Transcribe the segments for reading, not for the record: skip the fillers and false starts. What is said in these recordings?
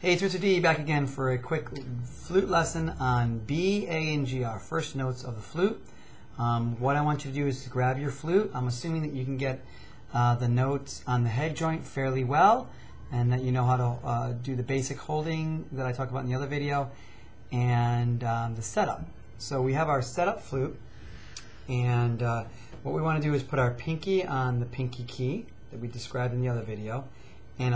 Hey, it's Mr. D back again for a quick flute lesson on B, A, and G, our first notes of the flute. What I want you to do is to grab your flute. I'm assuming that you can get the notes on the head joint fairly well, and that you know how to do the basic holding that I talked about in the other video, and the setup. So we have our setup flute, and what we want to do is put our pinky on the pinky key that we described in the other video, and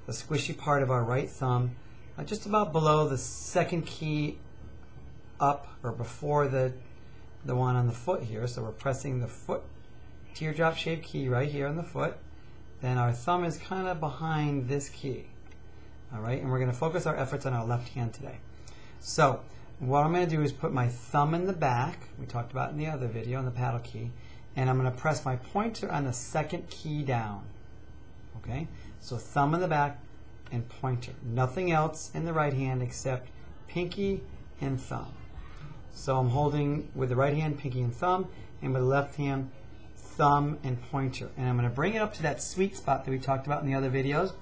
the squishy part of our right thumb just about below the second key up, or before the one on the foot here. So we're pressing the foot teardrop shaped key right here on the foot. Then our thumb is kind of behind this key. Alright, and we're going to focus our efforts on our left hand today. So what I'm going to do is put my thumb in the back, we talked about in the other video, on the paddle key, and I'm going to press my pointer on the second key down. Okay, so thumb in the back and pointer. Nothing else in the right hand except pinky and thumb. So I'm holding with the right hand pinky and thumb, and with the left hand thumb and pointer. And I'm going to bring it up to that sweet spot that we talked about in the other videos,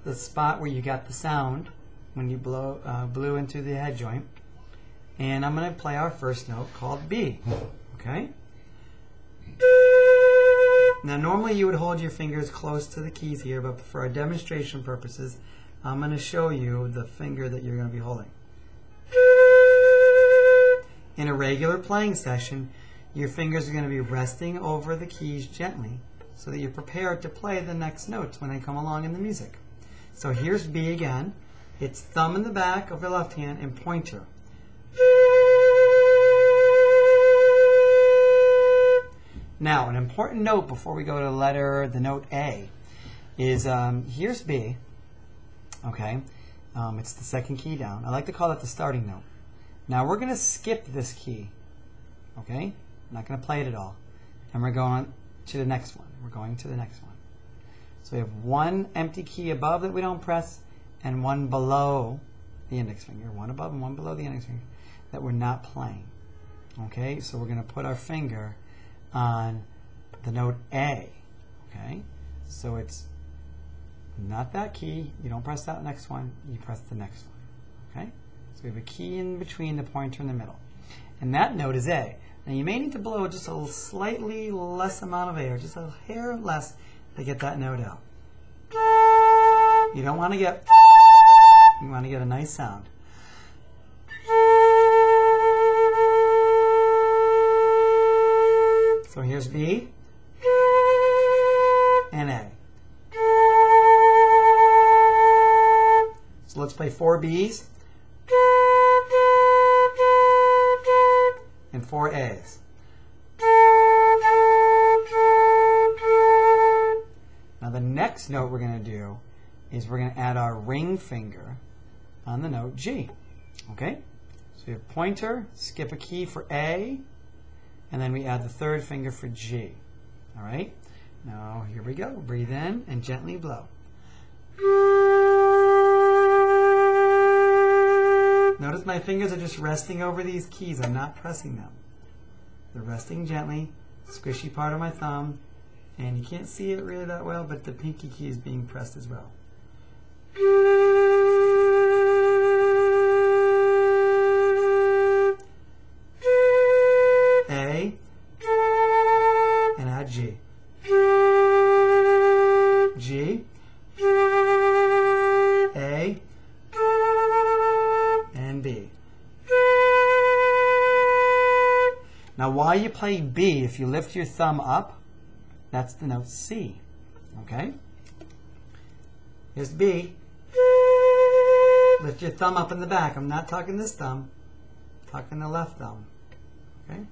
the spot where you got the sound when you blew into the head joint. And I'm going to play our first note called B. Okay? Now normally you would hold your fingers close to the keys here, but for our demonstration purposes, I'm going to show you the finger that you're going to be holding. In a regular playing session, your fingers are going to be resting over the keys gently so that you're prepared to play the next notes when they come along in the music. So here's B again. It's thumb in the back of the left hand and pointer. Now, an important note before we go to the note A, is here's B, okay? It's the second key down. I like to call that the starting note. Now we're going to skip this key, okay? I'm not going to play it at all. And we're going to the next one. We're going to the next one. So we have one empty key above that we don't press, and one below the index finger. One above and one below the index finger that we're not playing. Okay, so we're going to put our finger on the note A. Okay, so it's not that key. You don't press that next one. You press the next one. Okay, so we have a key in between the pointer in the middle, and that note is A. Now you may need to blow just a slightly less amount of air, just a hair less, to get that note out. You don't want to get. You want to get a nice sound. So here's B and A. So let's play 4 B's and 4 A's. Now the next note we're going to do is we're going to add our ring finger on the note G. Okay? So we have pointer, skip a key for A, and then we add the third finger for G. All right? Now, here we go. Breathe in and gently blow. Notice my fingers are just resting over these keys. I'm not pressing them. They're resting gently, squishy part of my thumb, and you can't see it really that well, but the pinky key is being pressed as well. A, and add G. G, A, and B. Now while you play B, if you lift your thumb up, that's the note C. Okay? Here's B. Lift your thumb up in the back. I'm not talking this thumb. I'm talking the left thumb. Okay?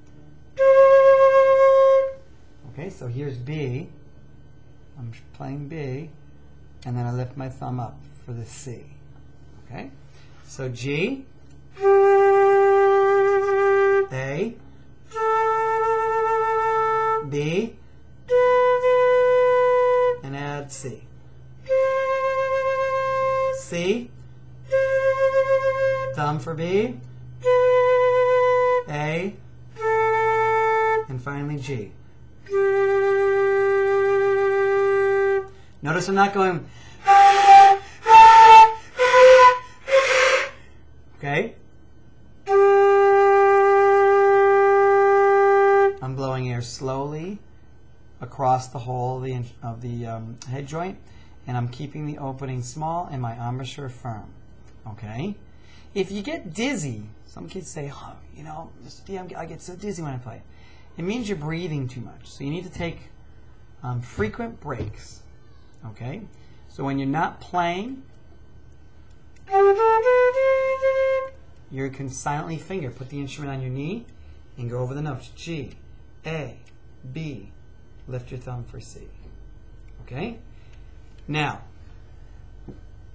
Okay, so here's B. I'm playing B, and then I lift my thumb up for the C. Okay? So G, A, B, and add C. C, thumb for B, A, and finally G. Notice I'm not going Okay? I'm blowing air slowly across the whole of the head joint, and I'm keeping the opening small and my embouchure firm. Okay? If you get dizzy, some kids say, oh, you know, I get so dizzy when I play. It means you're breathing too much. So you need to take frequent breaks. Okay? So when you're not playing, you can silently finger. Put the instrument on your knee and go over the notes. G, A, B. Lift your thumb for C. Okay? Now,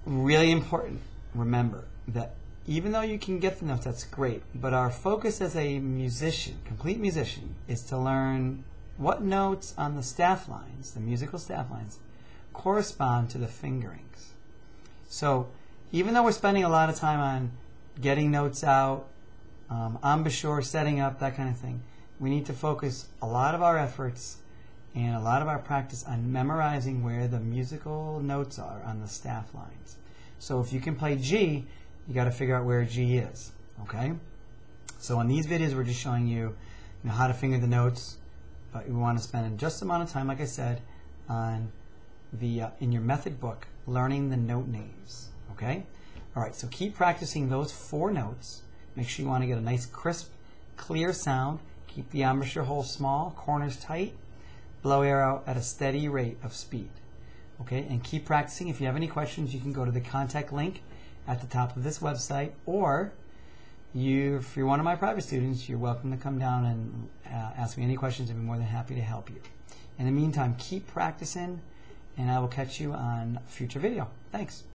really important, remember that even though you can get the notes, that's great, but our focus as a musician, complete musician, is to learn what notes on the staff lines, the musical staff lines, correspond to the fingerings. So even though we're spending a lot of time on getting notes out, embouchure, setting up, that kind of thing, we need to focus a lot of our efforts and a lot of our practice on memorizing where the musical notes are on the staff lines. So if you can play G, you got to figure out where G is. Okay? So in these videos, we're just showing you, how to finger the notes, but we want to spend just the amount of time, like I said, on the in your method book, learning the note names. Okay? All right. So keep practicing those 4 notes. Make sure you want to get a nice, crisp, clear sound. Keep the embouchure hole small, corners tight. Blow air out at a steady rate of speed. Okay, and keep practicing. If you have any questions, you can go to the contact link at the top of this website, or if you're one of my private students, you're welcome to come down and ask me any questions. I'd be more than happy to help you. In the meantime, keep practicing, and I will catch you on a future video. Thanks.